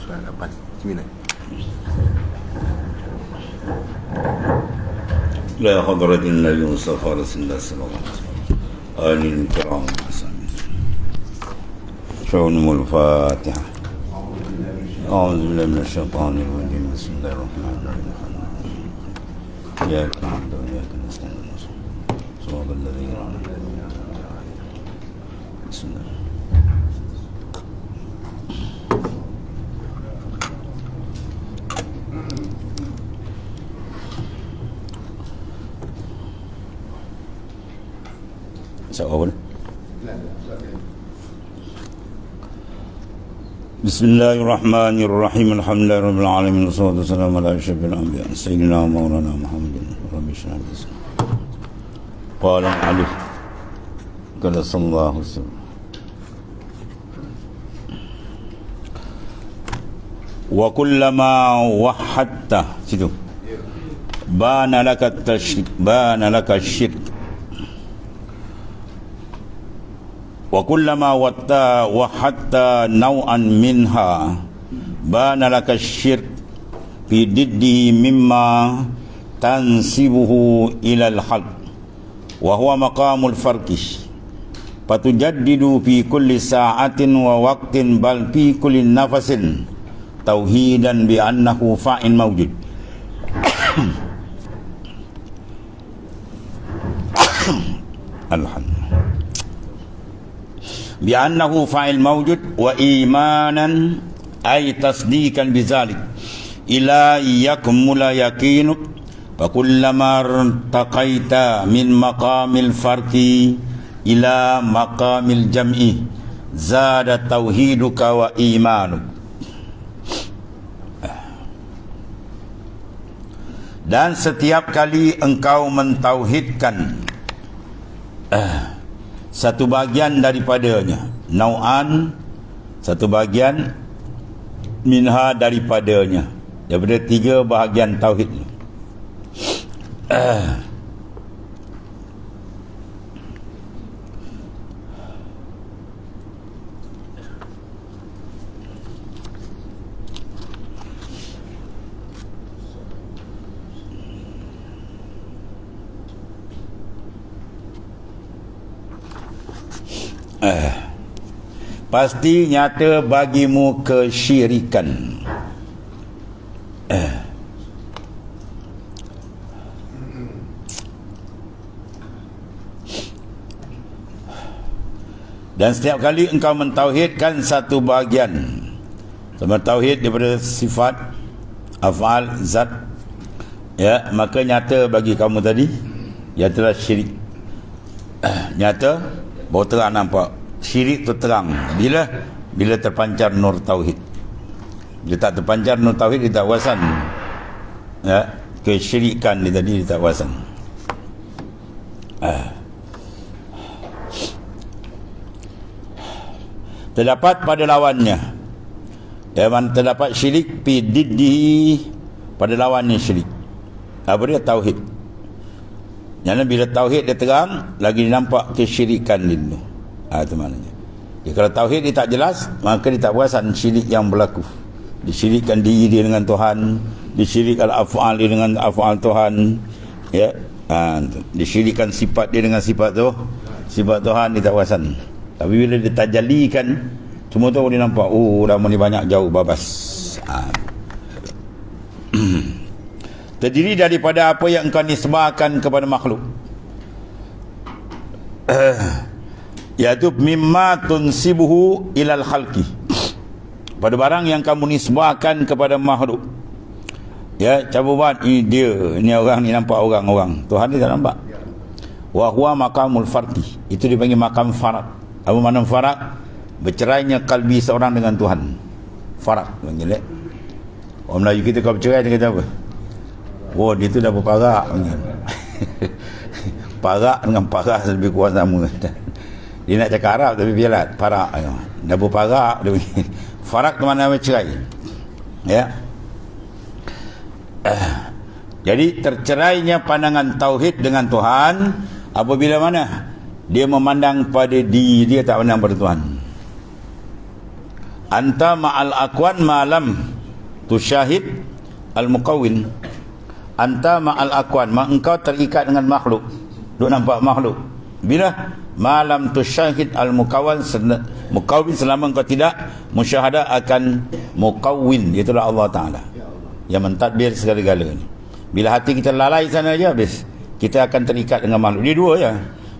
Soalan 8, 9. لا حضرة النبي مصطفى رسول الله صلى الله عليه وسلم آل الكرام شؤون الفاتحة. أعوذ بالله من الشيطان الرجيم. بسم الله الرحمن الرحيم. إياك نعبد وإياك نستعين صراط الذين أنعمت عليهم. بسم الله. Siapa? Bismillahirrahmanirrahim. Alhamdulillahirabbil alamin. Wassalatu wassalamu ala asyrafil anbiya sayyidina maulana Muhammadin rabbil shrah li sadri. Qala al-alif qala sallallahu alaihi wasallam wa kullama wahhatta situ bana laka tashrik bana laka syirk wa kullama watta wa hatta naw'an minha bana laka syirk fi diddihi mimma tansibuhu ilal haq wa huwa maqamul farqi fatujaddidu fi kulli sa'atin wa waqtin bal fi kulli nafasin tauhidan bi annahu fa'in mawjud. Alhamdulillah bi'annahu fa'il mawjud wa imanan ay tasdiqan bizalik ila yakmula yakinuk fa kullama taqaita min maqamil farqi ila maqamil jam'i zada tauhiduka wa imanuk. Dan setiap kali engkau mentauhidkan satu bahagian daripadanya, nau'an, satu bahagian, minha daripadanya, daripada 3 bahagian tauhid. Pasti nyata bagimu kesyirikan. Dan setiap kali engkau mentauhidkan satu bahagian, sama tauhid daripada sifat, af'al, zat, ya, maka nyata bagi kamu tadi ialah syirik. Nyata, baru terang nampak. Syirik tu terang bila terpancar nur tauhid. Bila tak terpancar nur tauhid, dia tak wasan, ya, kesyirikan dia tadi, dia tak wasan. Terdapat pada lawannya, dan terdapat syirik fi diddihi, pada lawannya syirik. Apa dia? Tauhid. Yang bila tauhid dia terang, lagi nampak kesyirikan dia. Itu maknanya. Kalau tauhid dia tak jelas, maka dia tak perasan syirik yang berlaku. Disyirikkan diri dia dengan Tuhan, disyirikkan af'al dia dengan af'al Tuhan, ya. Disyirikkan sifat dia dengan sifat tu, sifat Tuhan, dia tak perasan. Tapi bila dia tajalikan, semua tu dia nampak, oh, dah ni banyak jauh babas. Terdiri daripada apa yang engkau nisbahkan kepada makhluk, iaitu mimma tunsibuhu ilal khalqi, pada barang yang kamu nisbahkan kepada makhluk. Ya, cuba buat ini dia, ini orang ni nampak orang, Tuhan ni tak nampak. Wa huwa maqamul farqi, itu dipanggil maqam faraq. Apa makna faraq? Bercerainya kalbi seorang dengan Tuhan. Faraq panggil. Orang Melayu kita kalau bercerai dia kata apa? Oh, dia tu dah berparak. Parak dengan parak lebih kurang sama. Dia nak cakap Arab tapi biarlah, parak. Dah berparak dia. Farak tu mana bercerai. Ya. Jadi tercerainya pandangan tauhid dengan Tuhan apabila mana dia memandang pada diri dia, tak pandang pada Tuhan. anta ma'al akwan malam tusyahid al-muqawwin. Anta ma'al akwan, engkau terikat dengan makhluk, duk nampak makhluk. Bila malam tusyahid al-muqawwin, muqawwin, selama engkau tidak musyahadah akan muqawwin, itulah Allah Ta'ala yang mentadbir segala-galanya. Bila hati kita lalai sana aja, habis kita akan terikat dengan makhluk. Dia dua ya.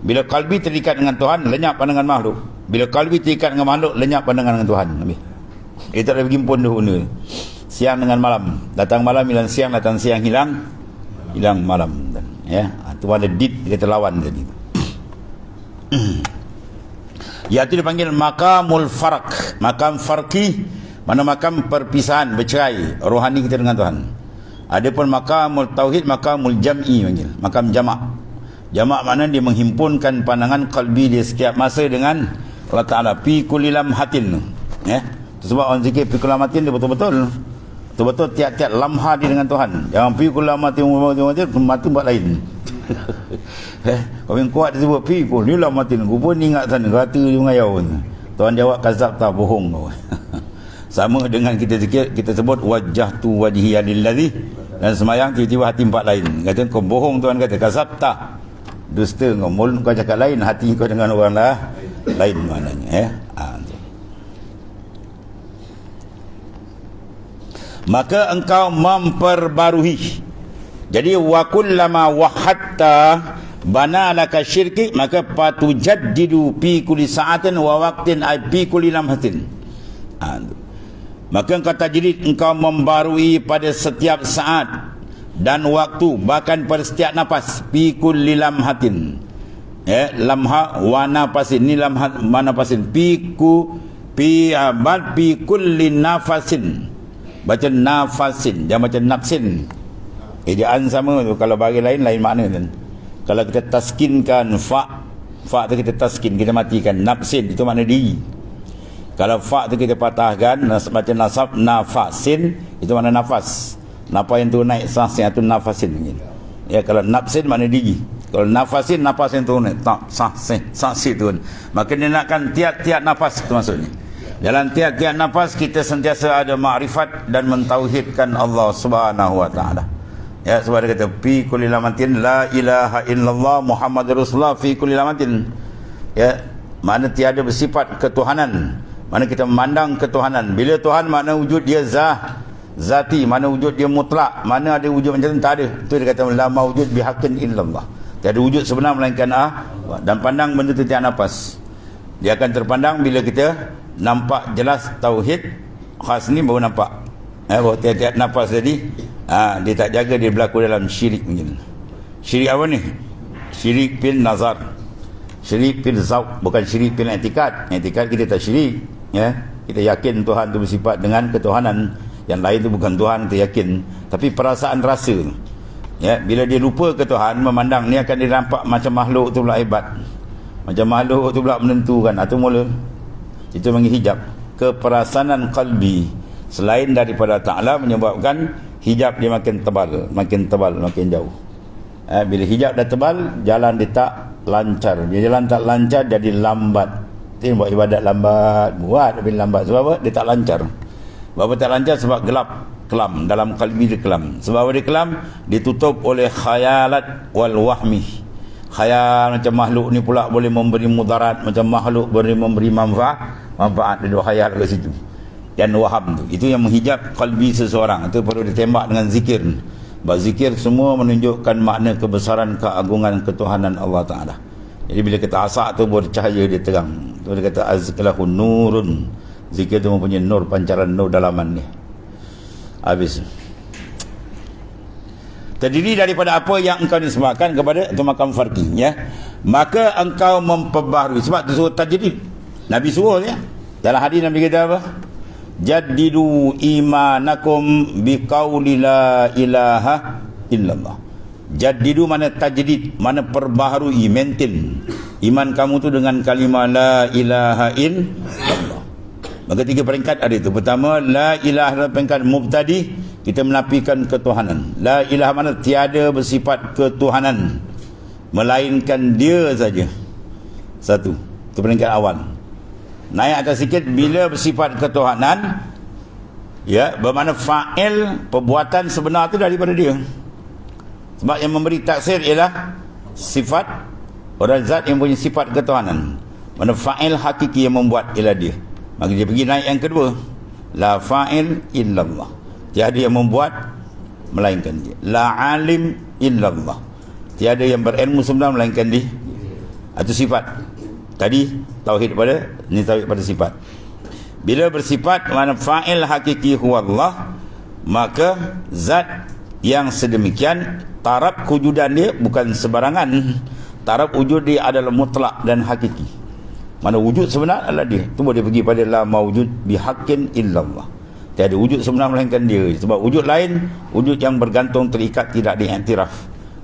Bila kalbi terikat dengan Tuhan, lenyap pandangan makhluk. Bila kalbi terikat dengan makhluk, lenyap pandangan dengan Tuhan. Habis. Itu ada bergimpun dahulu. Siang dengan malam, datang malam, hilang siang, datang siang, hilang malam. Ya, itu ada dit kita lawan tadi. Ya, itu dipanggil makamul farq, makam farqi, mana makam perpisahan, bercerai rohani kita dengan Tuhan. Adapun makamul tauhid, makamul jam'i, panggil makam jamak. Jamak makna dia menghimpunkan pandangan kalbi dia setiap masa dengan Allah Ta'ala, fi kulli lamhatin. Ya, sebab orang zikir fi kulli lamhatin, dia betul-betul tiap-tiap lamha dia dengan Tuhan. Jangan fi kulli lamhatin mati buat lain. Kau yang kuat dia sebut fi kulli lamhatin, aku pun ingat sana kata dia mengayau. Tuhan jawab kazab, tak bohong kau. Sama dengan kita zikir, kita sebut wajjahtu wajhiya lillazi, dan semayang tiba-tiba hati empat lain. Kata kau bohong, Tuhan kata kazab tak, dusta kau, mulut kau cakap lain, hati kau dengan orang lah lain maknanya. Maka engkau memperbarui. Jadi wa kullama wahatta bana laka syirki, maka patujaddidu fi kulli sa'atin wa waqtin ay fi kulli lamhatin. Maka engkau tajdid, engkau membarui pada setiap saat dan waktu, bahkan pada setiap nafas, fi kulli lamhatin. Lamha wa nafasin, ni lamha mana nafasin, fi kulli nafasin. Baca nafasin, jangan baca nafsin. Ejaan sama tu, kalau bagi lain makna kan. Kalau kita taskinkan fa tu kita taskin, kita matikan. Nafsin itu makna diri. Kalau fa tu kita patahkan, baca nasab nafasin, itu makna nafas. Nafas yang turun naik, sahsin itu nafasin. Ya, kalau nafsin makna diri. Kalau nafasin, nafas yang turun naik, sahsin turun. Maka dia nakkan tiap-tiap nafas, itu maksudnya. Dalam tiap-tiap nafas kita sentiasa ada makrifat dan mentauhidkan Allah Subhanahu wa taala. Ya, sebab dia kata fi kulli lamatin la ilaha illallah Muhammadur Rasulullah fi kulli lamatin. Ya, makna tiada bersifat ketuhanan. Mana kita memandang ketuhanan. Bila Tuhan makna wujud dia zati, mana wujud dia mutlak, mana ada wujud macam tu, tak ada. Itu dia kata la mawjud bihaqqin illallah. Tiada wujud sebenar melainkan dan pandang benda tu tiap nafas. Dia akan terpandang bila kita nampak jelas tauhid khas ni, baru nampak. Baru tiap-tiap nafas tadi dia tak jaga, dia berlaku dalam syirik macam. Syirik apa ni? Syirik fil nazar, syirik fil zauq, bukan syirik fil i'tikad. I'tikad kita tak syirik, ya. Kita yakin Tuhan tu bersifat dengan ketuhanan, yang lain tu bukan Tuhan, kita yakin. Tapi perasaan rasa, ya, bila dia lupa ke Tuhan, memandang ni akan dia nampak macam makhluk tu pula hebat, macam makhluk tu pula menentukan, atau mula itu panggil hijab. Keperasanan kalbi selain daripada Ta'ala menyebabkan hijab dia makin tebal, makin jauh. Bila hijab dah tebal, jalan dia tak lancar. Bila jalan tak lancar, jadi lambat. Dia buat ibadat lambat, tapi lambat. Sebab apa? Dia tak lancar. Sebab apa tak lancar? Sebab gelap, kelam. Dalam kalbi dia kelam. Sebab apa dia kelam? Ditutup oleh khayalat wal wahmi. Khayal macam makhluk ni pula boleh memberi mudarat, macam makhluk boleh memberi manfaat. Dia dua khayal kat situ. Dan waham tu, itu yang menghijab kalbi seseorang. Itu perlu ditembak dengan zikir. Sebab zikir semua menunjukkan makna kebesaran, keagungan, ketuhanan Allah Ta'ala. Jadi bila kita asak tu bercahaya, dia terang. Tu dia kata azkalahu nurun. Zikir tu mempunyai nur, pancaran nur dalaman ni. Habis. Terdiri daripada apa yang engkau nisbahkan kepada itu makam farqi, ya. Maka engkau memperbaharui. Sebab tu suruh tajdid. Nabi suruh, ya. Dalam hadis Nabi kata apa? Jaddidu imanakum biqauli la ilaha illallah. Jaddidu mana tajdid, mana perbaharui, maintain iman kamu tu dengan kalimah la ilaha illallah. Maka tiga peringkat ada itu. Pertama, la ilaha peringkat mubtadi, kita menafikan ketuhanan. La ilaha mana tiada bersifat ketuhanan melainkan dia saja. Satu, itu peringkat awal. naik atas sikit bila bersifat ketuhanan, ya, bermakna fa'il perbuatan sebenar tu daripada dia. Sebab yang memberi taksir ialah sifat orang zat yang punya sifat ketuhanan. Mana fa'il hakiki yang membuat ialah dia. Maka dia pergi naik yang kedua, la fa'il illallah, tiada yang membuat melainkan dia. La alim illallah, tiada yang berilmu sebenar melainkan dia. Itu sifat. Tadi tauhid pada, ni tauhid pada sifat. Bila bersifat mana fa'il hakiki huwa Allah, maka zat yang sedemikian taraf kewujudan dia bukan sebarangan. Taraf wujud dia adalah mutlak dan hakiki. Mana wujud sebenar adalah dia. Tu boleh pergi pada la mawjud bihaqqin illallah, tiada wujud sebenar melainkan dia. Sebab wujud lain, wujud yang bergantung terikat, tidak diiktiraf,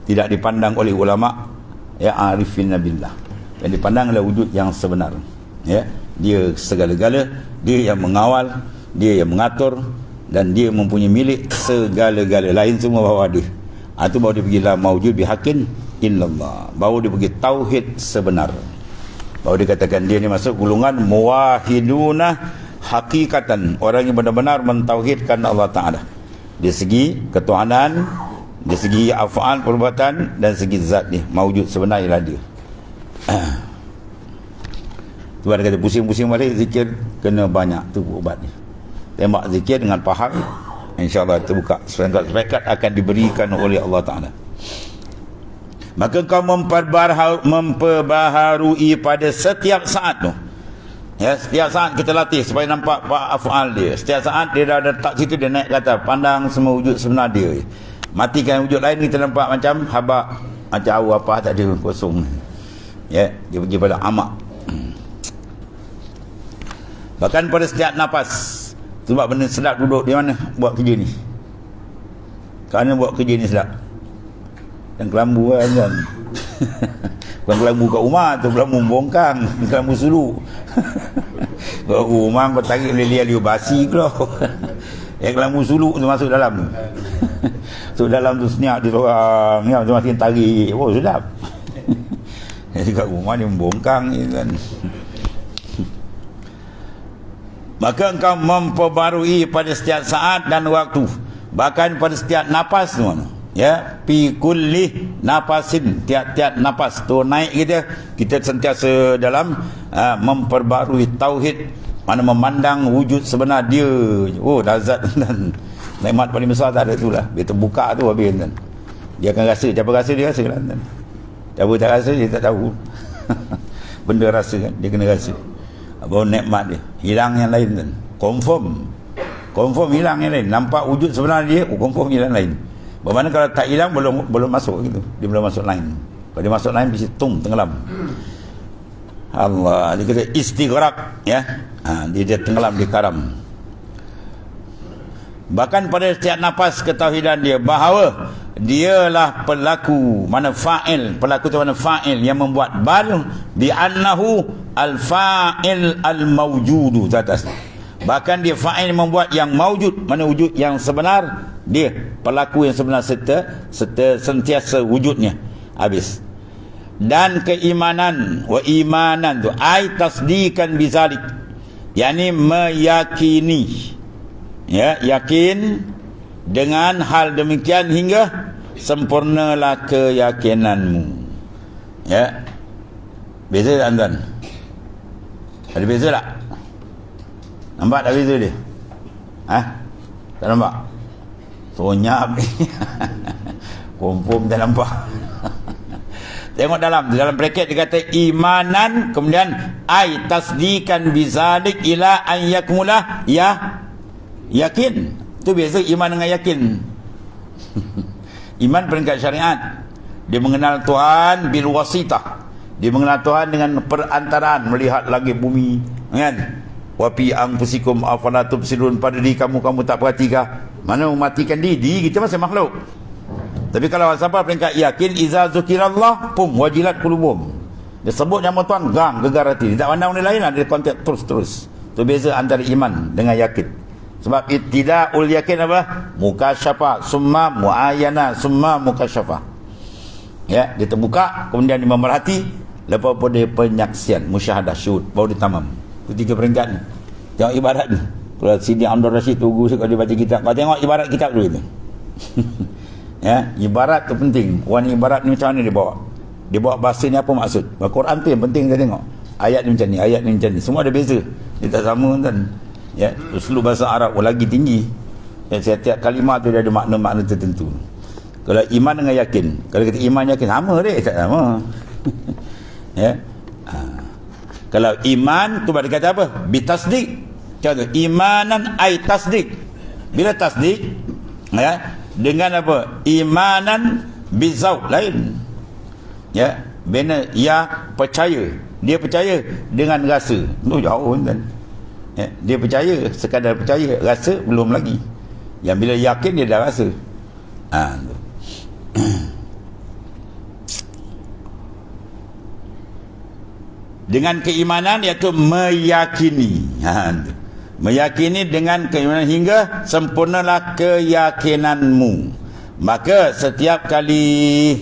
tidak dipandang oleh ulama ya arifin billah. Yang dipandang adalah wujud yang sebenar, ya. Dia segala-gala, dia yang mengawal, dia yang mengatur, dan dia mempunyai milik segala-gala, lain semua bawah dia. Itu baru dia pergi la mawjud bihaqqin illallah, baru dia pergi tauhid sebenar. Baru dia katakan dia ni masuk golongan muwahiduna hakikatan, orang yang benar-benar mentauhidkan Allah Ta'ala dari segi ketuhanan, dari segi af'al perbuatan, dan segi zat dia mawjud sebenar ialah dia. Sebab dia kata pusing-pusing balik zikir, kena banyak tu ubat ni. Tembak zikir dengan faham, insya-Allah terbuka serekat-serekat akan diberikan oleh Allah Ta'ala. Maka kau memperbaharui pada setiap saat tu, ya, setiap saat kita latih supaya nampak af'al dia. Setiap saat dia dah letak situ, dia naik kata pandang semua wujud sebenar dia. Matikan wujud lain, kita nampak macam habak, macam awu apa tak ada, kosong. Ya, dia pergi pada amak. Bahkan pada setiap nafas. Sebab benda sedap duduk di mana buat kerja ni. Kerana buat kerja ni sedap. Yang kelambu kan. Bukan kelambu kat rumah tu, kelambu bongkang, kelambu suluk. Kat rumah kau tarik liu basi kau. Yang kelambu suluk tu masuk dalam. Masuk dalam tu senyap dia seorang, ya, macam tarik. Oh sedap. Jadi kat rumah dia membongkang kan. Maka engkau memperbarui pada setiap saat dan waktu, bahkan pada setiap nafas tu, ya, fi kulli nafasin, tiap-tiap nafas tu naik kita sentiasa dalam memperbarui tauhid, mana memandang wujud sebenar dia. Oh, lazat dan nikmat paling besar tak ada tu lah. Dia terbuka tu habis kan. Dia akan rasa, siapa rasa dia rasa kan. Siapa tak rasa dia tak tahu. Benda rasa kan, dia kena rasa. Baru nikmat dia hilang yang lain kan. Confirm hilang yang lain. Nampak wujud sebenar dia, confirm hilang lain. Bermakna kalau tak hilang belum masuk gitu. Dia belum masuk lain. Kalau dia masuk lain mesti tenggelam. Allah, dia kata istighraq, ya. Dia tenggelam di karam. Bahkan pada setiap nafas ketauhidan dia bahawa dialah pelaku, mana fa'il, pelaku tu mana fa'il yang membuat, bal bi annahu al-fa'il al-mawjudu atas. Bahkan dia fa'il membuat yang mawjud, mana wujud yang sebenar, dia pelaku yang sebenar serta sentiasa wujudnya. Habis. Dan keimanan, wa imanan tu ai tasdiqan bizalik, yakni meyakini, ya, yakin dengan hal demikian hingga sempurnalah keyakinanmu. Ya. Beza tak tuan? Ada beza tak? Nampak tak beza dia? Tak nampak? Sonyap ni. Confirm tak nampak. Tengok dalam bracket dia kata imanan, kemudian ai tasdiqan bizalik ila an yakmula, ya, yakin. Itu biasa iman dengan yakin. Iman peringkat syariat. Dia mengenal Tuhan bil wasitah. Dia mengenal Tuhan dengan perantaraan, melihat langit bumi, kan? Wa fi anfusikum afala tubsirun, pada diri kamu tak perhatikah? Mana mematikan diri kita masih makhluk. Tapi kalau sampai peringkat yakin, iza zukirallah pum wajilat qulubum. Dia sebut nama Tuhan, gang gegar hati. Tak pandang orang lain, ada konteks terus. Itu beza antara iman dengan yakin. Sebab ittida'ul yakin apa? Mukasyafah, summa muayyana, summa mukasyafah. Ya, dia terbuka, kemudian dia memerhati, lepas pada penyaksian, musyahadah, syuhud, baru dia tamam. Ketiga peringkat ni. Tengok ibarat ni. Kalau Sidi Abdul Rashid tunggu kalau dia baca kitab, kau tengok ibarat kitab dulu tu. Ya, ibarat tu penting. Warna ibarat ni macam mana dia bawa? Dia bawa bahasa ni apa maksud? Al-Quran tu yang penting kita tengok. Ayat ni macam ni, ayat ni macam ni. Semua ada beza. Dia tak sama kan. Ya, uslub bahasa Arab lagi tinggi. Dan setiap kalimah tu dia ada makna-makna tertentu. Kalau iman dengan yakin, kalau kita iman yakin sama dia, tak sama. Ya. Kalau iman tu pada kata apa? Bitasdik. Contoh imanan ay tasdik. Bila tasdik, ya, dengan apa? Imanan bizauq lain. Ya, bina ya percaya. Dia percaya dengan rasa. Tu jauh kan. Ya, dia percaya, sekadar percaya, rasa belum lagi. Yang bila yakin dia dah rasa. Tu. Dengan keimanan iaitu meyakini. Meyakini dengan keimanan hingga sempurnalah keyakinanmu. Maka setiap kali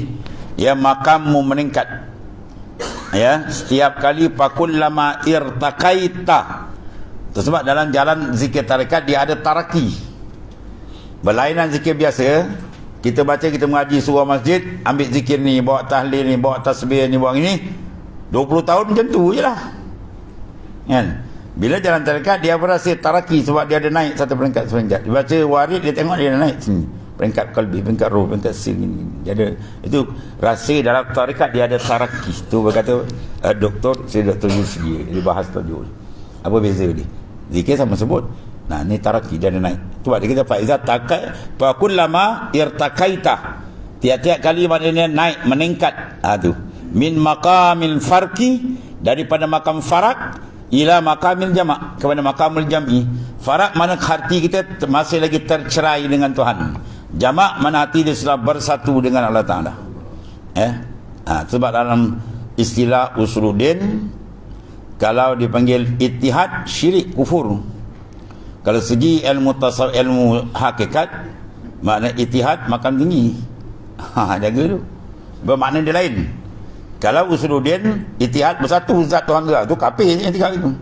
ya makammu meningkat, ya, setiap kali fakullama irtaqaita. Sebab dalam jalan zikir tarekat dia ada taraki. Berlainan zikir biasa, kita baca, kita mengaji surah masjid, ambil zikir ni, bawa tahlil ni, bawa tasbih ni, bawa ini, 20 tahun macam tu je lah kan. Bila jalan tarekat dia berasa taraki, sebab dia ada naik satu peringkat seperingkat. Dia baca warid, dia tengok dia ada naik sini, peringkat kalbi, peringkat roh, peringkat sil ini. Dia ada, itu rasa dalam tarekat dia ada taraki. Tu berkata doktor, saya Dr. Yusri, dia bahas tu apa beza dia. Zikir sama sebut. Nah, ni taraki, dia ada naik. Tu dia kata faiza takai fa kullama irtaqaita. Tiap-tiap kali maknanya naik, meningkat. Tu min maqamil farqi, daripada makam farak ila makamil jamak, kepada makamul jam'i. Farak mana hati kita masih lagi tercerai dengan Tuhan. Jamak mana hati dia sudah bersatu dengan Allah Ta'ala. Sebab dalam istilah usuluddin, kalau dipanggil ittihad, syirik, kufur. Kalau segi ilmu tasawuf, ilmu hakikat, makna ittihad makam tinggi. Jaga tu. Bermakna dia lain. Kalau usuluddin, ittihad bersatu zat Tuhan tu kafir yang tiga itu.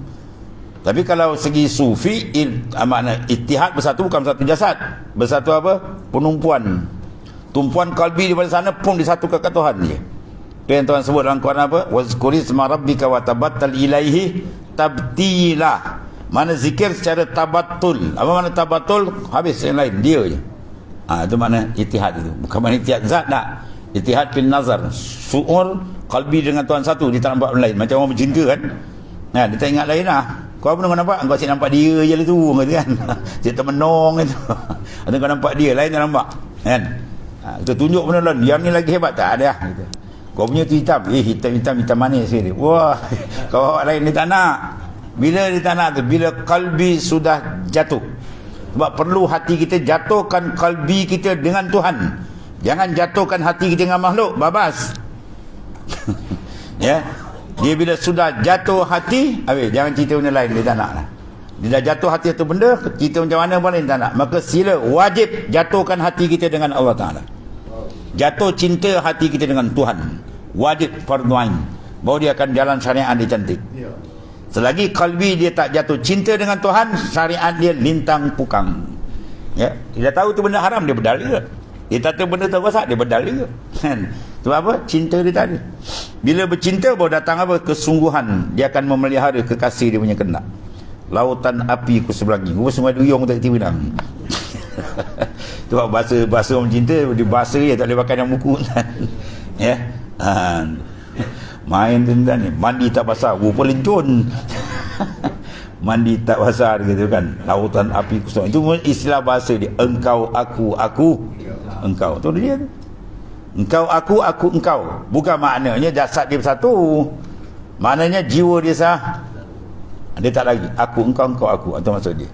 Tapi kalau segi sufi, makna ittihad bersatu bukan satu jasad. Bersatu apa? Penumpuan. Tumpuan kalbi di mana sana pun disatukan ke Tuhan dia. Itu yang Tuhan sebut dalam Quran apa? Wazkurisma rabbika wa tabattal ilaihi tabtila. Mana zikir secara tabattul. Apa mana tabattul? Habis yang lain, dia je. Itu makna ittihad itu. Bukan makna ittihad zat tak. Ittihad fil nazar. Su'ur kalbi dengan Tuhan satu, dia tak nampak lain. Macam orang bercinta kan. Dia tak ingat lain lah. Kau apa nampak? Kau asyik nampak dia je lah tu kan. Dia termenung itu. Atau kau nampak dia, lain tak nampak kan. Kita tunjuk benda lain. Yang ni lagi hebat tak ada gitu. Kau punya tu hitam. Hitam manis dia. Wah, kau lain dia tak nak. Bila dia tak nak tu, bila kalbi sudah jatuh. Sebab perlu hati kita jatuhkan kalbi kita dengan Tuhan. Jangan jatuhkan hati kita dengan makhluk, babas. Ya. Dia bila sudah jatuh hati, habis, jangan cerita benda lain, dia tak nak lah. Dia dah jatuh hati satu benda, cerita macam mana pun dia tak nak. Maka sila wajib jatuhkan hati kita dengan Allah Ta'ala. Jatuh cinta hati kita dengan Tuhan. Wajib fardhu ain. Bahawa dia akan jalan syariat dia cantik. Selagi kalbi dia tak jatuh cinta dengan Tuhan, syariat dia lintang pukang. Ya, dia dah tahu tu benda haram, dia bedal juga. Dia tak tahu benda tu rosak, dia bedal juga. Sebab apa? Cinta dia tak ada. Bila bercinta baru datang apa? Kesungguhan. Dia akan memelihara kekasih dia punya kendak. Lautan api ku seberangi. Gua semua duyung tak tiba bilang. Sebab bahasa orang cinta, dia bahasa dia tak boleh pakai dalam buku. Ya. Main tentang ni, mandi tak basah, rupa lencun. Mandi tak basah gitu kan. Lautan api ku seberangi. Itu istilah bahasa dia. Engkau, aku, engkau. Tu dia tu. Engkau, aku, engkau. Bukan maknanya jasad dia bersatu. Maknanya jiwa dia sah. Dia tak lagi. Aku, engkau, aku. Itu maksud dia.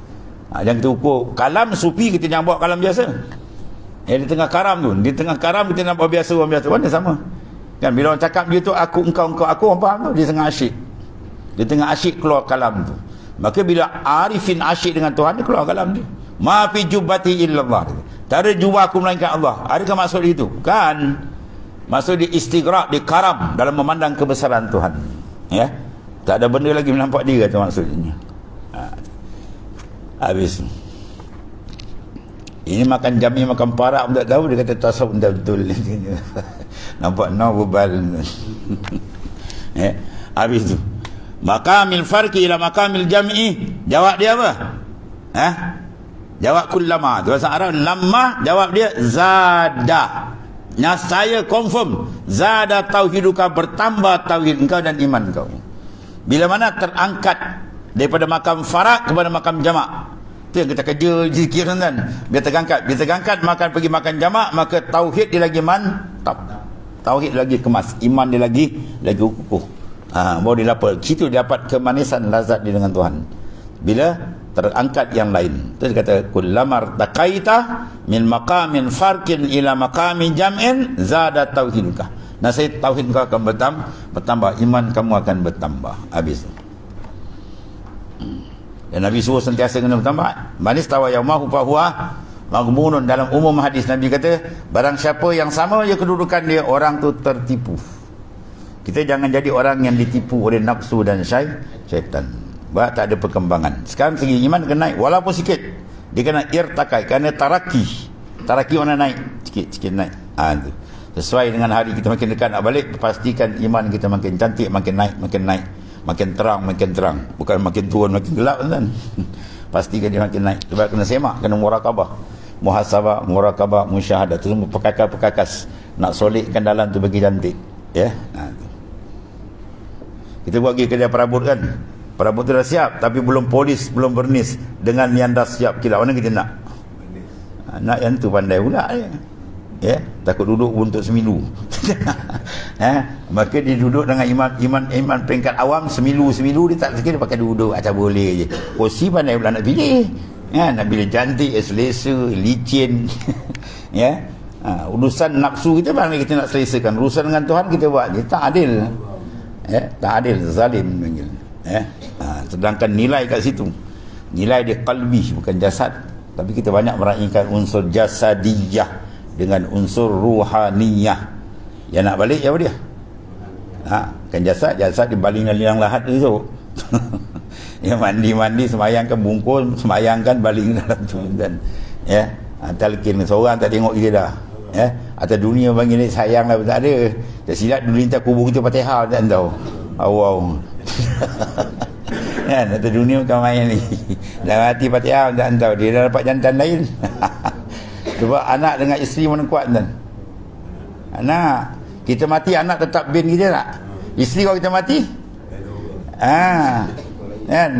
Jangan kita ukur. Kalam sufi kita jangan buat kalam biasa. Di tengah karam tu. Di tengah karam kita nak buat biasa, orang biasa. Mana sama. Kan bila orang cakap dia tu, aku, engkau, aku. Orang faham tu. Dia tengah asyik. Dia tengah asyik keluar kalam tu. Maka bila arifin asyik dengan Tuhan, dia keluar kalam dia. Ma fi jubbati illallah. Tak ada jubah aku melainkan Allah. Adakah maksud itu? Bukan. Maksud dia istighraq, dia karam dalam memandang kebesaran Tuhan. Ya. Tak ada benda lagi menampak dia, tu maksudnya. Habis. Ini makan jami, makan parak pun tak tahu. Dia kata tasawuf betul-betul. Nampak berbal. Habis tu. Maqamil farqi ila maqamil jam'i. Jawab dia apa? Jawab kullama. Tu bahasa Arab. Lamma, jawab dia zada. Saya confirm. Zada tauhiduka, bertambah tauhid engkau dan iman engkau. Bila mana terangkat daripada makam farak kepada makam jamak. Itu yang kita kerja zikir kan. Biar terangkat makan pergi makan jamak, maka tauhid dia lagi mantap. Tauhid dia lagi kemas, iman dia lagi kukuh. Baru dia dapat, situ dia dapat kemanisan lazat dia dengan Tuhan. Bila terangkat yang lain. Itu dia kata kullamar taqaita min maqamin farqin ila maqamin jam'in zada tauhiduka. Nasihat tauhid kau akan bertambah, iman kamu akan bertambah. Habis. Dan Nabi suruh sentiasa kena bertambah. Manis tawa yaumahu fahuwa maghmunun. Dalam umum hadis Nabi kata, barang siapa yang sama je kedudukan dia, orang tu tertipu. Kita jangan jadi orang yang ditipu oleh nafsu dan syaitan. Sebab tak ada perkembangan. Sekarang segi iman kena naik walaupun sikit. Dia kena irtakai, kerana taraki mana naik sikit naik. Tu sesuai dengan hari kita makin dekat nak balik, pastikan iman kita makin cantik, makin naik, makin terang, bukan makin turun makin gelap kan. Pastikan dia makin naik. Sebab kena semak, kena murakabah, muhasabah, murakabah, musyahadah. Itu semua perkakas nak solidkan dalam tu bagi cantik, ya. Kita buat pergi kerja perabot kan, perabot tu dah siap tapi belum polis, belum bernis. Dengan yang dah siap, kira mana kita nak yang tu pandai pula ya, takut duduk untuk semilu. Maka dia duduk dengan iman peringkat awam, semilu dia tak sekira pakai duduk acah boleh je. Kursi pandai pula nak pilih, nak pilih cantik, selesa, licin. Ya, urusan nafsu kita mana kita nak selesakan, urusan dengan Tuhan kita buat dia tak adil. Tak adil, zalim panggil. Sedangkan nilai kat situ, nilai dia qalbi bukan jasad. Tapi kita banyak meraihkan unsur jasadiyah dengan unsur ruhaniyah. Yang nak balik apa dia? Kan jasad dibaling dalam liang lahat tu. Yang mandi semayangkan bungkus, semayangkan baling dalam tu dan talqin seorang tak tengok kita dah. Atau dunia bagi ni sayang lah, tak ada. Tak silap dulu minta kubur kita Fatihah tak tahu. Wow. Kan atau dunia bukan main ni. Dalam hati Fatihah tak tahu, dia dah dapat jantan lain. Sebab anak dengan isteri mana kuat kan? Anak kita mati, anak tetap bin kita tak? Isteri kalau kita mati? Kan?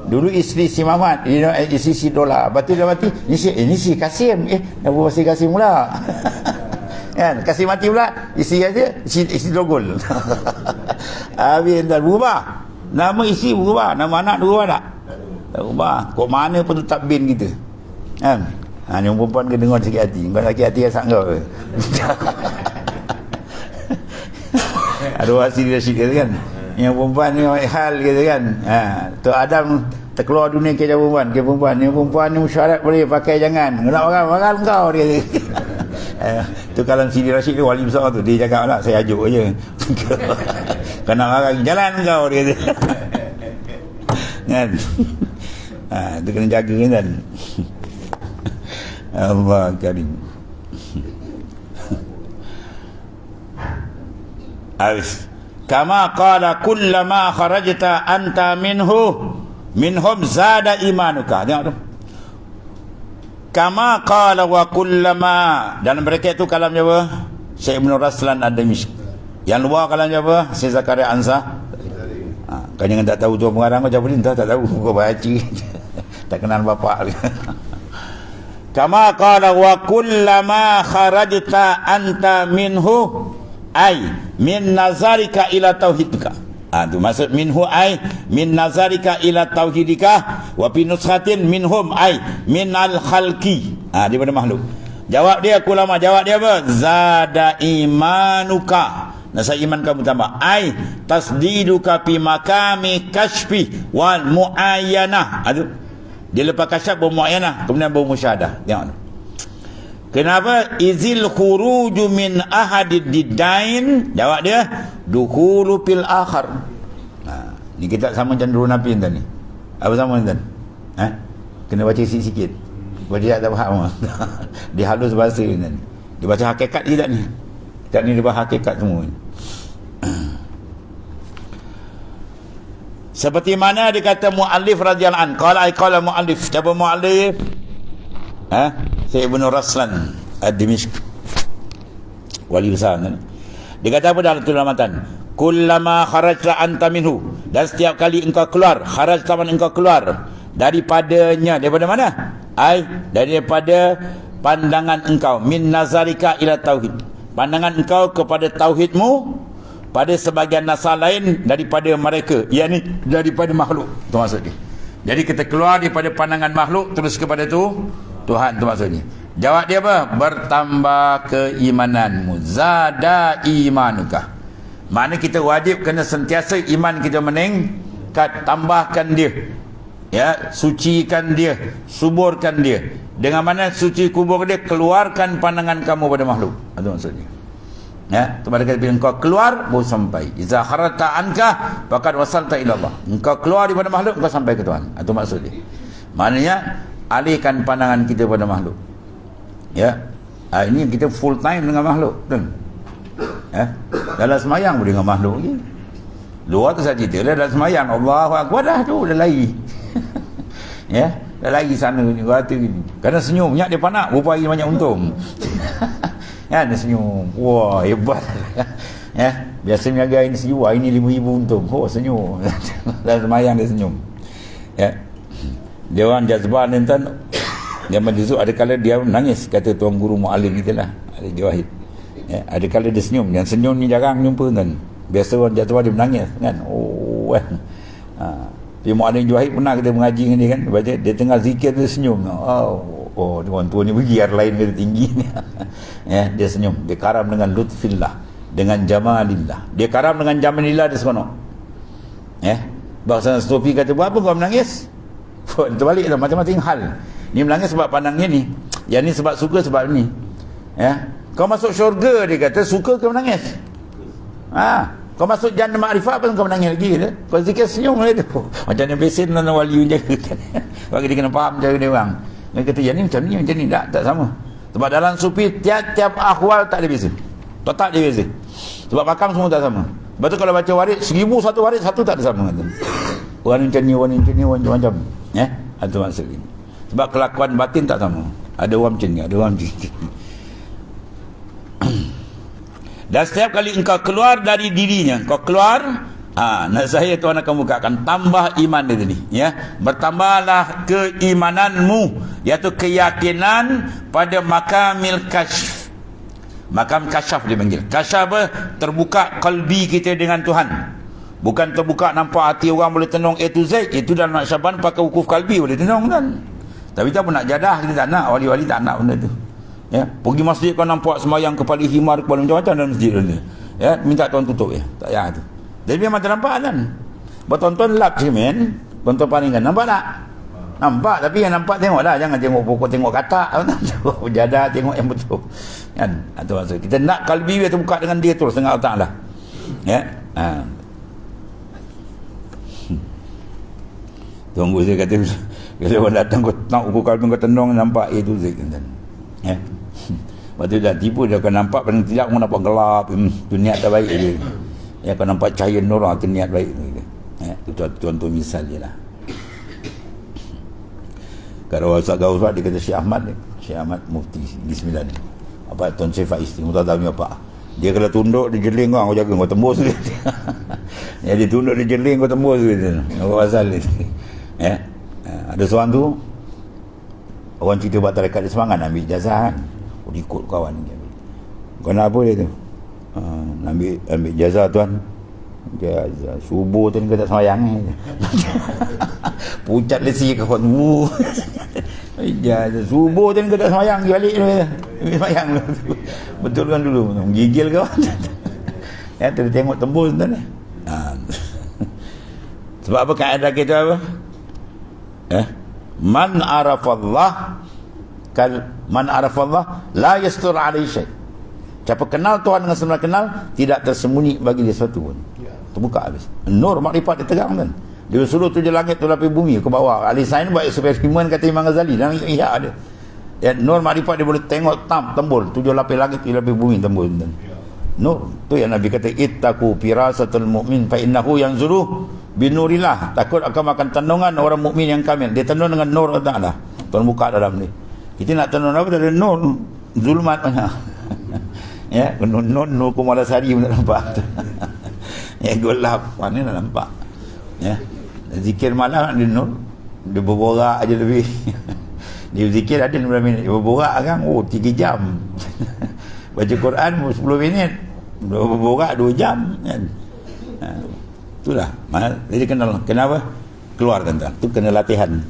Dulu isteri si Mamat, isteri si Dola. Lepas tu dia mati, ini si Kasim. Dah berapa si Kasim pula? Kan? Kasim mati pula, isteri aja, isteri Dogol. Habis dah berubah. Nama isteri berubah, nama anak berubah tak? Tak berubah. Kok mana pun tetap bin kita. Kan? Ni perempuan kena dengar sakit hati. Kau sakit hati asal kau ke? Ada hasil Rashid kata kan, yang perempuan ni hal kata kan. Tu Adam terkeluar dunia kerja perempuan. Yang perempuan ni syarat boleh pakai jangan. Nak orang kau dia kata. Tu kalau Sidi Rashid tu wali besar tu, dia cakap lah, saya ajuk aje. Kau nak marah jalan kau dia kata. Kan? Tu kena jaga kan. Allah karim. Kama qala kullama kharajta anta minhum zada imanuka. Tengok tu. Kama qala wa kullama, dalam braket tu kalam Jawa Syekh Ibn Raslan Ad-Dimishq. Yang luar kalam Jawa Syekh Zakaria Ansar. Kau jangan tak tahu tu pengarang macam ni, tak tahu kau baca. Tak kenal bapak. Kama qala wa kullama kharajta anta minhu ay min nazarika ila tauhidika. Tu maksud minhu ay min nazarika ila tauhidika, wa fi nuskhatin minhum ay min al khalqi. Daripada makhluk. Jawab dia ulama, jawab dia apa? Zada imanuka. Nasa iman kamu tambah. Ay tasdiduka fi makami kashfi wal muayyanah. Dia lepas kasyaf bermuayyanah, kemudian bermusyahadah. Tengok tu. Kenapa? Izil khuruju min ahadid didain. Jawab dia, dukhulu fil akhar. Ni kita sama macam Nurul Nabi tuan ni. Apa sama tuan? Ha? Kena baca sikit-sikit. Sebab dia tak faham. Dia halus bahasa tuan. Dia baca hakikat je tak ni. Tak ni dia baca hakikat semua. Seperti mana dikata muallif radhiyallahu anhu. Qala muallif. Siapa muallif? Syekh Ibn Raslan Ad-Dimishq. Wali besar kan? Dia kata apa dalam tulisan matan? Kullama kharajta anta minhu. Dan setiap kali engkau keluar, kharajta man engkau keluar daripadanya. Daripada mana? Daripada pandangan engkau, min nazarika ila tauhid. Pandangan engkau kepada tauhidmu pada sebagian nasar lain daripada mereka, yakni daripada makhluk. Itu maksudnya. Jadi kita keluar daripada pandangan makhluk terus kepada Tuhan, itu maksudnya. Jawab dia apa? Bertambah keimananmu. Zada imanuka. Maknanya kita wajib kena sentiasa iman kita meningkat, tambahkan dia. Ya, sucikan dia, suburkan dia. Dengan mana suci kubur dia? Keluarkan pandangan kamu pada makhluk. Itu maksudnya. Ya, sebab dia kata bila engkau keluar baru sampai. Iza kharata anka faqad wasalta ila Allah. Engkau keluar daripada makhluk, engkau sampai ke Tuhan. Itu maksudnya. Maknanya alihkan pandangan kita pada makhluk. Ya. Ini kita full time dengan makhluk, betul? Ya. Dalam semayang boleh dengan makhluk je. Luar tu saya cerita lah, dalam semayang Allahu akbar dah tu dah lari. Ya, dah lari sana ni kata gini. Kerana senyum nyak dia panak, berapa hari banyak untung. Ya, dia senyum. Wah, hebat. Ya, biasa niaga ini RM1,000, ini RM5,000 untung. Oh, senyum. Dalam semayang dia senyum. Ya. Dia orang jazbah ni tuan. Dia majuzuk ada kala dia menangis, kata tuan guru muallim kita lah, ada Jawahid. Ya, ada kala dia senyum. Yang senyum ni jarang jumpa kan. Biasa orang jazbah dia menangis kan. Oh kan. Dia muallim Jawahid pernah kita mengaji dengan dia kan. Baca dia tengah zikir dia senyum. Oh, orang tua ni pergi air lain kata tinggi ni. Ya, dia senyum. Dia karam dengan lutfillah, dengan jamalillah. Dia karam dengan jamalillah dia seronok. Ya. Bahasa Sufi kata, "Buat apa kau menangis?" Terbalik dah, macam-macam hal. Ni menangis sebab pandangnya ni. Yang ni sebab suka sebab ni. Ya. Kau masuk syurga dia kata, suka ke menangis? Kau masuk jannah makrifat pun kau menangis lagi kata. Kau zikir senyum dia tu. Macam ni besin dan wali jaga kan. Bagi dia kena faham cara dia orang. Dia kata, "Ya ni macam ni tak sama." Sebab dalam sufi tiap-tiap ahwal tak ada beza. Tak ada beza. Sebab makam semua tak sama. Sebab tu kalau baca warid 1001 warid satu tak ada sama kata. Orang ni macam ni, orang ni macam ni, orang macam. Ya, itu maksud ini. Sebab kelakuan batin tak sama. Ada orang macam ni, ada orang macam ni. Dan setiap kali engkau keluar dari dirinya, engkau keluar, nak saya tuan akan bukakan tambah iman dia tadi, ya. Bertambahlah keimananmu, iaitu keyakinan pada makamil kasyf. Makam kasyaf dia panggil. Kasyaf apa? Terbuka kalbi kita dengan Tuhan. Bukan terbuka nampak hati orang boleh tenung A to Z. Itu dalam Naqsyaband pakai wukuf kalbi boleh tenung kan. Tapi tak pun nak jadah, kita tak nak. Wali-wali tak nak benda tu. Ya, pergi masjid kau nampak sembahyang kepala himar, kepala macam-macam dalam masjid tu. Ya, minta tuan tutup ya. Tak payah tu. Jadi memang ternampak kan. Bertonton lap cermin, tonton palingan. Nampak tak? Nampak, tapi yang nampak tengoklah. Jangan tengok pokok, tengok katak. Tengok jadah, tengok yang betul. Kan? Itu maksud. Kita nak kalbi kita buka dengan dia terus dengan Allah Ta'ala. Ya. Tunggu saya kata, kalau orang datang kau nak ukur kalbi kau tenung nampak itu zik kan. Ya. Lepas tu dah tipu dia akan nampak paling tidak kau nampak gelap, tu niat tak baik je. Ya, kau nampak cahaya nur tu niat baik tu. Ya, tu tuan-tuan misal je lah. Kalau Ustaz Gauswat dia kata Syekh Ahmad Mufti di 9. Apa Tuan Syekh Faiz ni tak tahu ni apa. Dia kalau tunduk dia jeling kau jaga kau tembus dia. Ya, dia tunduk dia jeling kau tembus dia. Apa pasal dia? Ya. Ada seorang tu orang cerita buat tarekat dia semangat nak ambil ijazah kan. Ikut kawan dia ambil. Kau nak apa dia tu? Ambil ijazah tuan. Ijazah subuh tu kau tak semayang. Pucat lesi ke khutmu. Ijazah subuh tu kau tak semayang, pergi balik tu. Semayang tu. Betul kan dulu menggigil kau. Ya, tu tengok tembus tuan. Sebab apa kaedah kita apa? Man arafallah la yastur alaihi syai. Siapa kenal Tuhan dengan sebenar kenal, tidak tersembunyi bagi dia sesuatu pun. terbuka habis. Nur makrifat dia terang kan. Dia suruh tujuh langit tu lapis bumi ke bawah. Ahli sains buat eksperimen kata Imam Ghazali dalam ihya ada. Ya, nur makrifat dia boleh tengok tembul tujuh lapis langit, tujuh lapis bumi tembul. Nur tu yang Nabi kata ittaqu firasatul mu'min fa innahu yanzuru binurillah. Takut akan makan tandungan orang mukmin yang kamil. Dia tandung dengan nur Allah Taala. Tuan buka dalam ni. Kita nak tandung apa? Ada nur zulmat mana. Ya, nur kumalasari pun tak nampak. Ya, gelap mana nak nampak. Ya. Zikir malam dia nur. Dia berborak aja lebih. Dia zikir ada 15 minit. Dia berborak kan 3 jam. Baca Quran 10 minit. Berborak 2 jam kan. Itulah. Jadi kenapa? Keluar tuan-tuan. Itu kena latihan.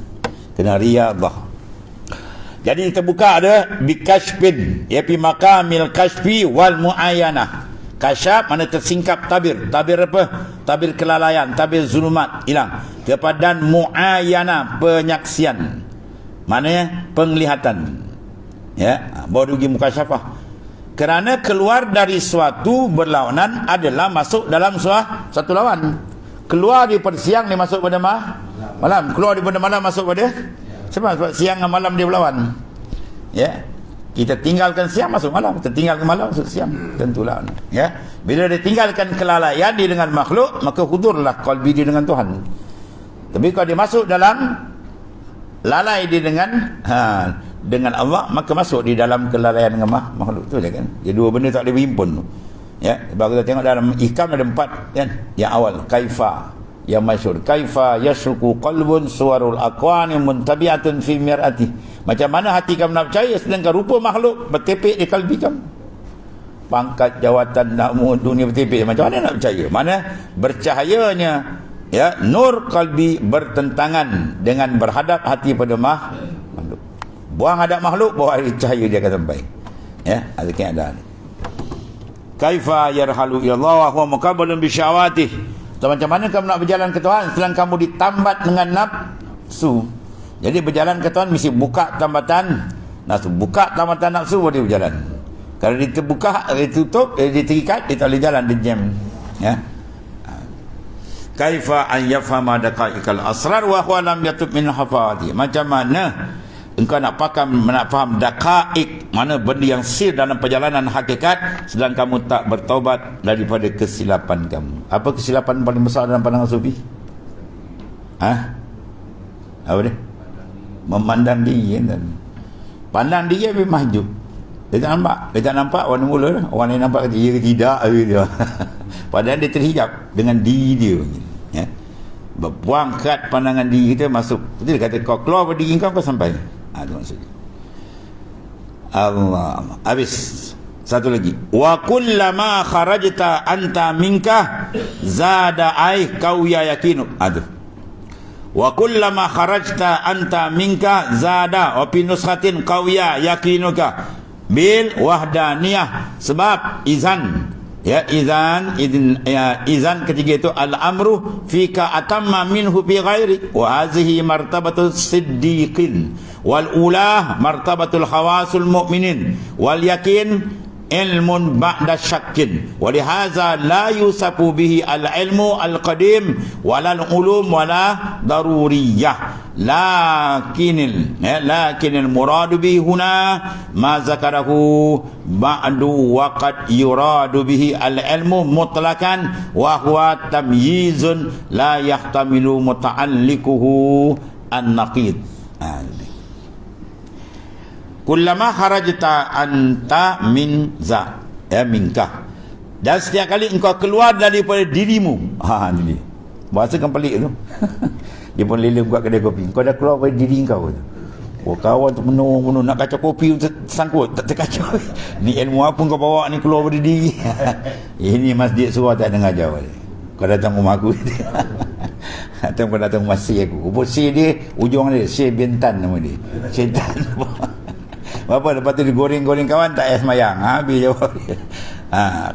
Kena riyadhah. Jadi terbuka ada bikashfin, ya fi maqamil kashfi wal muayyanah. Kasyaf mana tersingkap tabir. Tabir apa? Tabir kelalaian, tabir zulumat hilang. Kepada muayyanah, penyaksian. Maknanya penglihatan. Ya, baru pergi mukasyafah. Kerana keluar dari suatu berlawanan adalah masuk dalam suatu lawan. Keluar daripada siang dia masuk pada malam. Keluar daripada malam masuk pada sebab siang dan malam dia berlawan. Ya. Kita tinggalkan siang masuk malam, kita tinggalkan malam masuk siang. Tentulah. Ya. Bila dia tinggalkan kelalaian dia dengan makhluk, maka hudurlah qalbi dia dengan Tuhan. Tapi kalau dia masuk dalam lalai dia dengan Allah, maka masuk di dalam kelalaian dengan makhluk tu je kan. Dia dua benda tak boleh berhimpun. Ya, sebab kita tengok dalam Ihkam ada 4 kan. Yang awal kaifa, yang masyhur kaifa yasruku qalbun suwarul aqwani muntabi'atun fi mir'ati. Macam mana hati kamu nak percaya sedangkan rupa makhluk bertepek di kalbi kamu. Pangkat, jawatan, nama dunia bertepek, macam mana nak percaya? Mana bercahayanya ya nur kalbi bertentangan dengan berhadap hati pada makhluk. Buang hadap makhluk, bawa cahaya dia akan sampai. Ya, ada keadaan. Kaifa yarhalu ila Allah wa huwa muqabbalun bi syahawatih. Macam mana kamu nak berjalan ke Tuhan sedang kamu ditambat dengan nafsu. Jadi berjalan ke Tuhan mesti buka tambatan nafsu. Buka tambatan nafsu boleh berjalan. Kalau dia terbuka, dia tutup, dia terikat, dia tak boleh jalan, dia jam. Ya. Kaifa an yafhama daqaiqal asrar wa huwa lam yatub min hafadhi. Macam mana engkau nak faham daqaiq, mana benda yang sir dalam perjalanan hakikat sedang kamu tak bertaubat daripada kesilapan kamu. Apa kesilapan paling besar dalam pandangan sufi? Apa dia? Memandang diri kan? Pandang diri lebih mahjub. Dia tak nampak warna mula dah. Orang lain nampak kata ya ke tidak dia. Padahal dia terhijab dengan diri dia. Ya. Buang kerat pandangan diri kita masuk. Dia kata kau keluar dari diri kau sampai. Itu maksudnya. Allah. Habis. Satu lagi. Wa kullama kharajta anta minka zada ai qawiya yakinu. Aduh. Wa kullama kharajta anta minka zada wa fi nusratin qawiya yakinuka bil wahdaniyah. Sebab izan izan ketiga itu al-amru fika atamma minhu bi ghairi wa hadhihi martabatus siddiqin wal ula martabatul khawasul mu'minin wal yakin ilmun ba'da syakkin wa lihaza la yusafu bihi al-ilmu al-qadim wala al-ulum wala daruriyah lakinil muradu bihi huna ma zakarahu ba'du wa qad yuradu bihi al-ilmu mutlaqan wa huwa tamyizun la yahtamilu muta'allikuhu an-naqid. Kullama kharajta anta min za minka, dan setiap kali engkau keluar daripada dirimu. Ini bahasa kan pelik tu. Dia pun lele buat kedai kopi. Kau dah keluar dari diri kau tu. Kawan tu menung nak kacau kopi sangkut tak terkacau. Ni ilmu apa kau bawa ni keluar dari diri. Ini masjid surah tak dengar jawab. Kau datang rumah aku. Atau kau datang rumah si aku. Ubut si dia ujung dia si Bintan nama dia. Syaitan. Apa lepas tu digoreng-goreng kawan tak payah semayang. Habis jawab dia.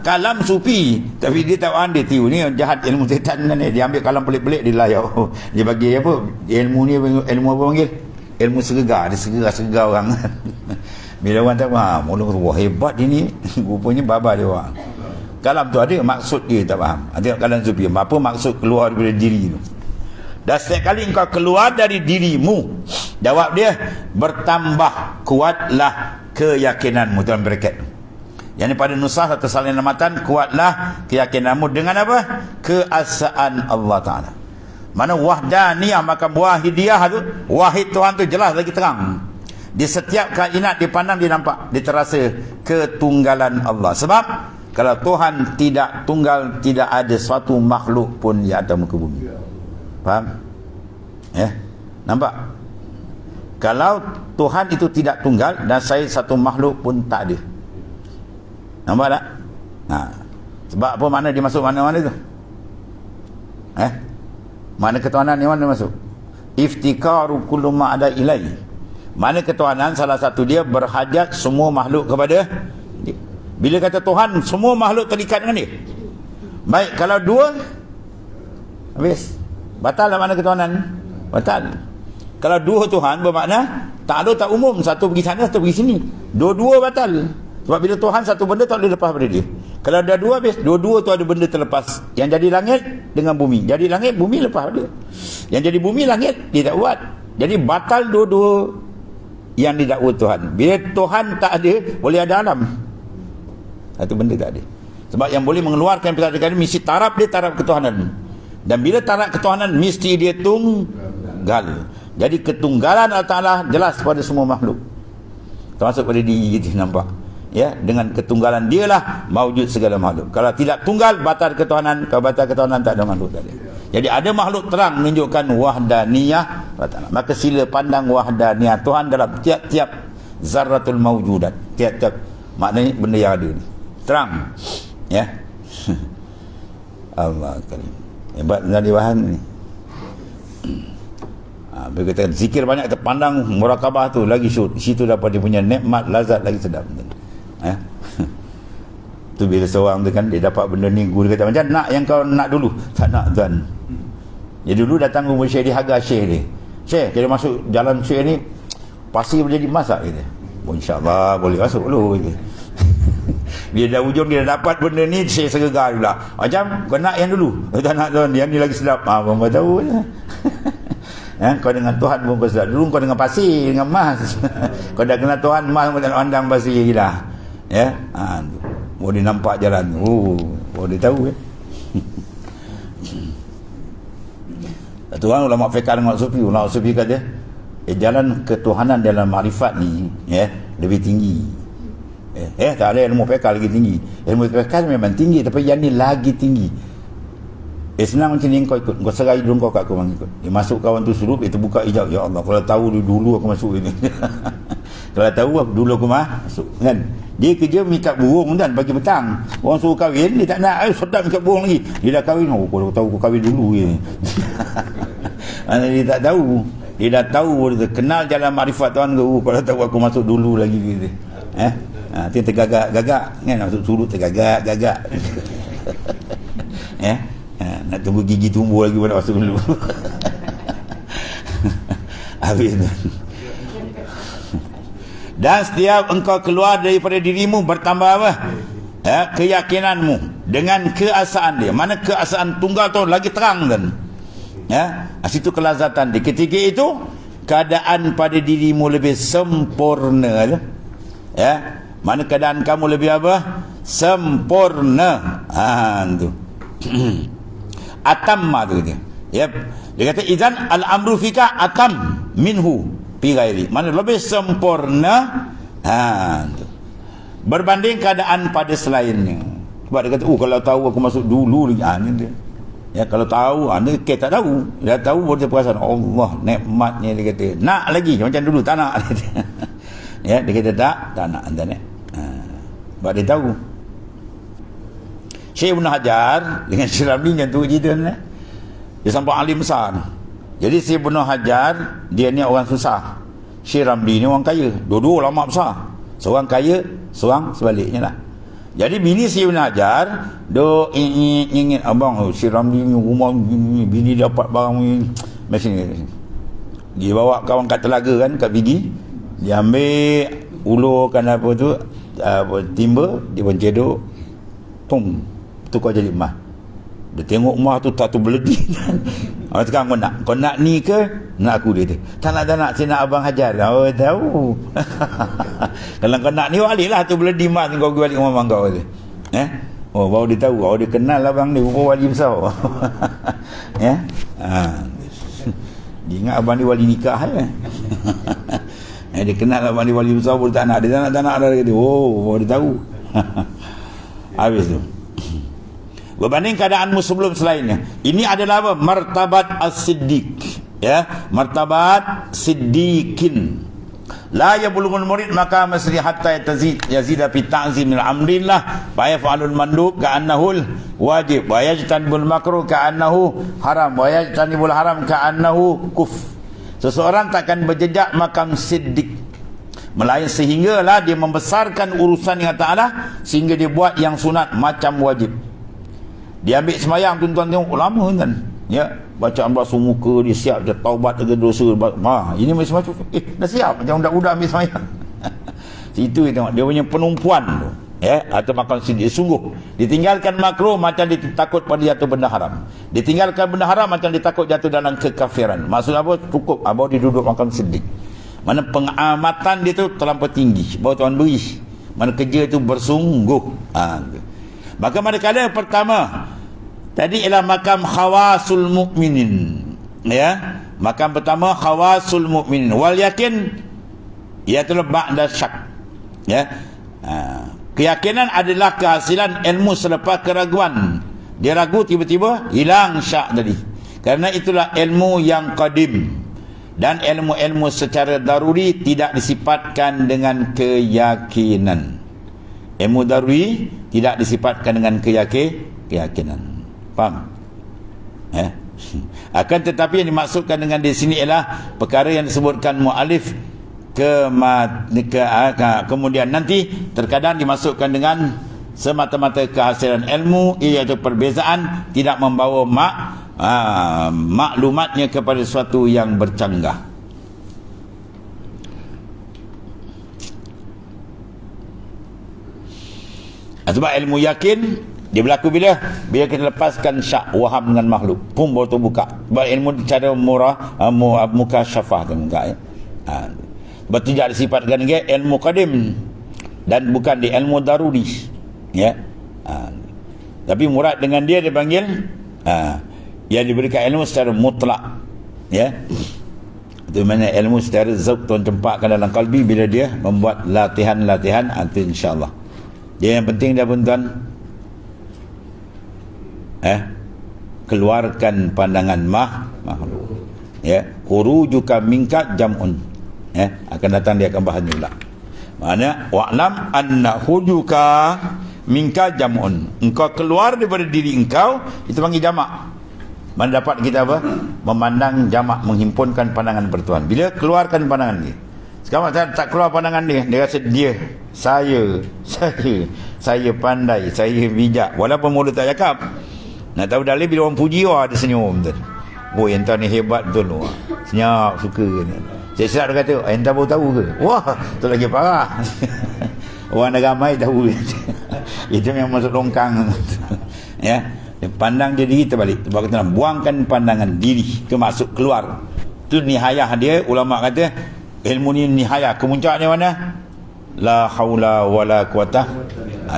Kalam sufi, tapi dia tak pandai tiu ni jahat ilmu setan ni. Dia ambil kalam pelik-pelik dia layau. Dia bagi apa? Ilmu ni ilmu apa panggil? Ilmu segegar, dia segegar orang. Bila orang tak mulut wah hebat dia ni. Rupanya baba dia orang. Kalam tu ada maksud dia, tak faham. Tengok kalam Sufi, apa maksud keluar daripada diri tu. Dan setiap kali engkau keluar dari dirimu, jawab dia, bertambah kuatlah keyakinanmu, dalam bracket. Yang pada nusah atau salinan matan, kuatlah keyakinanmu dengan apa? Keesaan Allah Ta'ala. Mana wahdaniyah, maka wahidiyah tu, wahid Tuhan tu jelas lagi terang. Di setiap kainat dipandang, dia nampak, dia terasa ketunggalan Allah. Sebab kalau Tuhan tidak tunggal, tidak ada suatu makhluk pun di atas muka bumi. Faham? Ya? Nampak? Kalau Tuhan itu tidak tunggal dan saya satu makhluk pun tak ada. Nampak tak? Sebab apa makna dia masuk mana-mana tu? Mana ketuhanan yang mana masuk? Iftikaru kullu ma ada ilai. Mana ketuhanan, salah satu dia berhajat semua makhluk kepada dia. Bila kata Tuhan, semua makhluk terikat dengan dia. Baik, kalau dua, habis. Batal lah mana ketuhanan? Batal. Kalau dua Tuhan bermakna tak ada, tak umum, satu pergi sana, satu pergi sini. Dua-dua batal. Sebab bila Tuhan satu benda tak boleh lepas pada dia. Kalau ada dua, habis. Dua-dua tu ada benda terlepas. Yang jadi langit dengan bumi. Jadi langit, bumi lepas dia. Yang jadi bumi, langit, dia tak buat. Jadi batal dua-dua yang didakwa Tuhan. Bila Tuhan tak ada, boleh ada alam. Satu benda tak ada. Sebab yang boleh mengeluarkan perkara-perkara mesti taraf dia, taraf ketuhanan. Dan bila taraf ketuhanan, mesti dia tunggal. Jadi ketunggalan Allah Ta'ala jelas pada semua makhluk, termasuk pada diri kita, nampak? Ya, dengan ketunggalan dialah maujud segala makhluk. Kalau tidak tunggal, batal ketuhanan. Kalau batal ketuhanan, tak ada makhluk, tak ada. Jadi ada makhluk terang menunjukkan wahdaniyah Allah Ta'ala. Maka sila pandang wahdaniyah Tuhan dalam tiap-tiap zarratul mawjudat, tiap-tiap maknanya benda yang ada ni terang. Ya. Allah karim. Hebat dari bahan ni. Bila kata zikir banyak, kita pandang murakabah tu lagi syut. Situ dapat dia punya nikmat, lazat lagi sedap. Tu bila seorang tu kan, dia dapat benda ni, guru dia kata, macam nak yang kau nak dulu? Tak nak tuan. Dia dulu datang rumah Syekh, dia harga Syekh dia. Syekh, kita masuk jalan Syekh ni, pasir boleh jadi emas tak? Kata. Oh, InsyaAllah boleh masuk dulu. Kata. Bila dah ujung, dia dah dapat benda ni, Syekh segegar pula. Macam, kau nak yang dulu? Tak nak tuan, yang ni lagi sedap. Bapa tahu je. Kau dengan Tuhan pun besar. Dulu kau dengan pasir, dengan emas. Kau dah kenal Tuhan, emas kau tak nak pandang pasir lagi dah. Ya, boleh nampak jalan. Boleh tahu. Satu orang ulama fiqh dengan ulama sufi kata, jalan ketuhanan dalam makrifat ni, lebih tinggi. Tak ada ilmu fiqh lagi tinggi. Ilmu fiqh memang tinggi, tapi yang ni lagi tinggi. Senang macam ni, kau ikut, kau serai dulu, kau kat kau orang ikut. Dia masuk kawan tu suruh, dia terbuka hijab. Ya Allah, kalau tahu dulu aku masuk ini. Kalau tahu dulu aku masuk kan. Dia kerja mikat burung kan pagi petang. Orang suruh kahwin, dia tak nak. Sedap mikat burung lagi. Dia dah kahwin. Kalau tahu aku kahwin dulu je. Dia tak tahu. Dia dah tahu, dia kenal jalan makrifat Tuhan ke. Kalau tahu aku masuk dulu lagi gitu. Dia tergagak-gagak kan, masuk suruh tergagak-gagak. Nak tunggu gigi tumbuh lagi baru masuk dulu. Habis. Dan setiap engkau keluar daripada dirimu, bertambah apa? Keyakinanmu dengan keasaan dia. Mana keasaan tunggal tu lagi terang kan? Situ kelazatan dia. Ketika itu keadaan pada dirimu lebih sempurna. Mana keadaan kamu lebih apa? Sempurna. Tu. Atamma tu dia. Dia kata idzan al-amru fika atam minhu fi ghairi. Mana lebih sempurna tu. Berbanding keadaan pada selainnya. Sebab dia kata, kalau tahu aku masuk dulu lagi. Ni dia. Kalau tahu, anda tak tahu. Dia tahu baru dia perasan Allah nikmatnya, dia kata. Nak lagi macam dulu tak nak. Dia kata tak nak anda ni. Sebab dia tahu. Syekh Ibn Hajar dengan Syekh Ramli macam tu cerita ni. Dia sampai alim besar. Jadi Syekh Ibn Hajar, dia ni orang susah. Syekh Ramli ni orang kaya. Dua-dua ulama besar. Seorang kaya, seorang sebaliknya lah. Jadi bini Syekh Ibn Hajar duk ingin abang Syekh Ramli ni rumah ni, bini dapat barang ni macam ni. Dia bawa kawan kat telaga kan, kat Pigi. Dia ambil ulurkan apa tu, timba, dia pun cedok. Tung, tukar jadi emas. Dia tengok emas tu tak tu beledi. Sekarang kau nak ni ke? Nak aku dia tu. Tak nak, saya nak abang hajar. Oh, tahu. Kalau kau nak ni, balik lah tu beledi emas kau pergi balik rumah kau tu. Oh, baru dia tahu. Oh, dia kenal abang dia, rupa wali besar. Dia ingat abang dia wali nikah ya. Dia kenal abang dia wali besar, pun tak nak. Dia tak nak dah kata. Oh, baru dia tahu. Habis tu. Berbanding keadaanmu sebelum selainnya. Ini adalah apa? Martabat as-siddiq. Martabat siddiqin. La yablughul murid maka masri hatta yazida fi ta'zimil amrillah fa yaf'alul mandub ka'annahu wajib wa yajtanibul makruh ka'annahu haram wa yajtanibul haram ka'annahu kuf. Seseorang takkan berjejak makam siddiq melainkan sehinggalah dia membesarkan urusan yang Ta'ala sehingga dia buat yang sunat macam wajib. Dia ambil semayang, tuan-tuan tengok lama kan, bacaan basuh muka dia siap, dia taubat dari dosa. Ini macam dah siap macam budak-budak ambil semayang. Itu tengok dia punya penumpuan tu, atau makan siddiq. Sungguh ditinggalkan makruh macam dia takut pada jatuh benda haram, ditinggalkan benda haram macam dia takut jatuh dalam kekafiran. Maksud apa? Cukup baru dia duduk makan siddiq. Mana pengamatan dia tu terlampau tinggi, baru tuan beri. Mana kerja tu bersungguh. Maka manakala pertama tadi ialah makam khawasul mukminin, makam pertama khawasul mukminin wal yakin iaitu ba'da syak, keyakinan adalah kehasilan ilmu selepas keraguan. Dia ragu, tiba-tiba hilang syak tadi. Kerana itulah ilmu yang qadim, dan ilmu-ilmu secara daruri tidak disifatkan dengan keyakinan. Ilmu daruri tidak disifatkan dengan keyakinan. Faham? Akan tetapi yang dimaksudkan dengan di sini ialah perkara yang disebutkan mu'alif kemudian nanti terkadang dimasukkan dengan semata-mata kehasilan ilmu, iaitu perbezaan tidak membawa maklumatnya kepada sesuatu yang bercanggah. Sebab ilmu yakin dia berlaku bila kita lepaskan syak waham dengan makhluk, pun baru terbuka. Sebab ilmu cara mukasyafah tu buka, sebab tidak disifatkan dengan ilmu qadim dan bukan di ilmu daruri, tapi murad dengan dia dipanggil yang diberikan ilmu secara mutlak, itu mana ilmu secara zauq tuan cempakkan dalam kalbi bila dia membuat latihan-latihan itu insya-Allah. Dia yang penting dia pun tuan keluarkan pandangan makhluk, khurujuka minka jam'un, akan datang dia akan bahan pula. Maknanya wa'lam anna khurujuka minka jam'un, engkau keluar daripada diri engkau, itu panggil jamak. Mana dapat kita apa? Memandang jamak, menghimpunkan pandangan bertuan. Bila keluarkan pandangan dia, sekarang saya tak keluar pandangan dia, dia rasa dia saya pandai, saya bijak, walaupun mulut tak cakap. Nak tahu dalil bila orang puji, dia senyum betul. Oh, entah ni hebat betul. Senyap, suka. Saya silap dia kata, entah baru tahu ke? Wah, tu lagi parah. Orang dah ramai tahu. Itu yang masuk longkang. Dia pandang dia diri terbalik. Sebab kata buangkan pandangan diri, itu masuk keluar. Itu nihayah dia. Ulama kata ilmu ni nihayah, kemuncaknya mana? La haula wala quwata.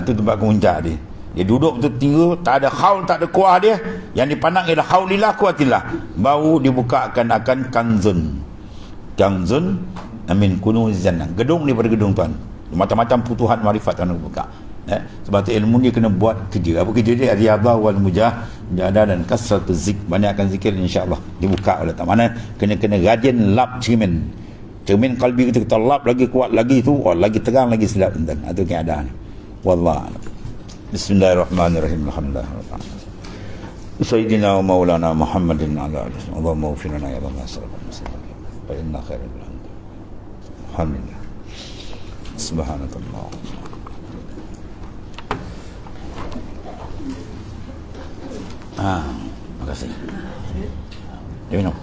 Itu tempat kemuncak dia. Dia duduk betul tinggi, tak ada haul, tak ada kuah dia. Yang dipandang ialah haulillah quwatillah. Baru dibukakan akan kanzun amin kunuz jannah. Gedung daripada gedung tuan. Macam-macam putuhan marifat tuan buka. Sebab tu ilmu ni kena buat kerja. Apa kerja dia? Riyadhah wal mujahadah dan kasratuz zik. Banyakkan zikir insya-Allah. Dibuka oleh tak mana kena rajin lap cermin. Cermin kalbi kita lap lagi kuat lagi tu, lagi terang lagi sedap tuan. Itu keadaan. Wallah. Bismillahirrahmanirrahim. Alhamdulillah. Sayyidina wa maulana Muhammadin ala alihi. Allahumma ighfir lana ya rabbana sallallahu alaihi wasallam. Fa inna khairal hamd. Alhamdulillah. Subhanallah. Terima kasih. Dia minum.